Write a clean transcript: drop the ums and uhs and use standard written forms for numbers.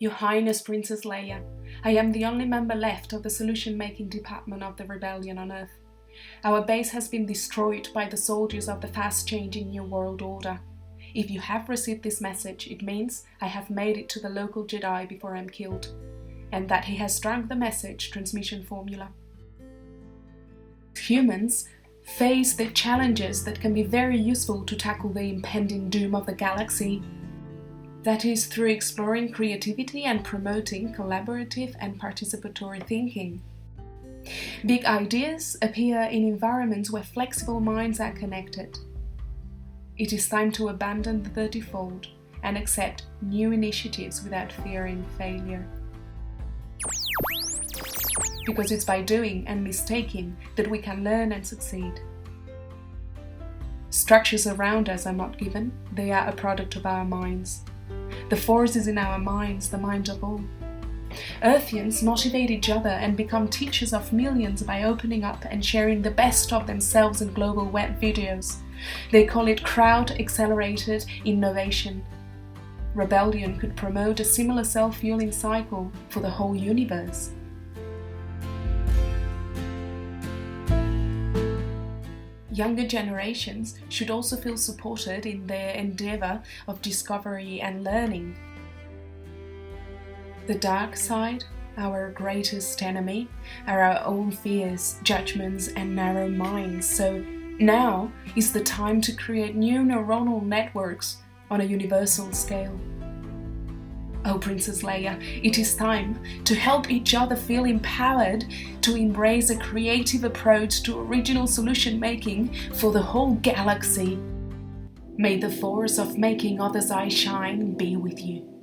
Your Highness Princess Leia, I am the only member left of the Solution Making Department of the Rebellion on Earth. Our base has been destroyed by the soldiers of the fast-changing New World Order. If you have received this message, it means I have made it to the local Jedi before I'm killed, and that he has drunk the message transmission formula. Humans face the challenges that can be very useful to tackle the impending doom of the galaxy. That is through exploring creativity and promoting collaborative and participatory thinking. Big ideas appear in environments where flexible minds are connected. It is time to abandon the default and accept new initiatives without fearing failure. Because it's by doing and mistaking that we can learn and succeed. Structures around us are not given, they are a product of our minds. The force is in our minds, the mind of all. Earthians motivate each other and become teachers of millions by opening up and sharing the best of themselves in global web videos. They call it crowd-accelerated innovation. Rebellion could promote a similar self-fueling cycle for the whole universe. Younger generations should also feel supported in their endeavor of discovery and learning. The dark side, our greatest enemy, are our own fears, judgments, and narrow minds. So now is the time to create new neuronal networks on a universal scale. Oh, Princess Leia, it is time to help each other feel empowered to embrace a creative approach to original solution making for the whole galaxy. May the force of making others' eyes shine be with you.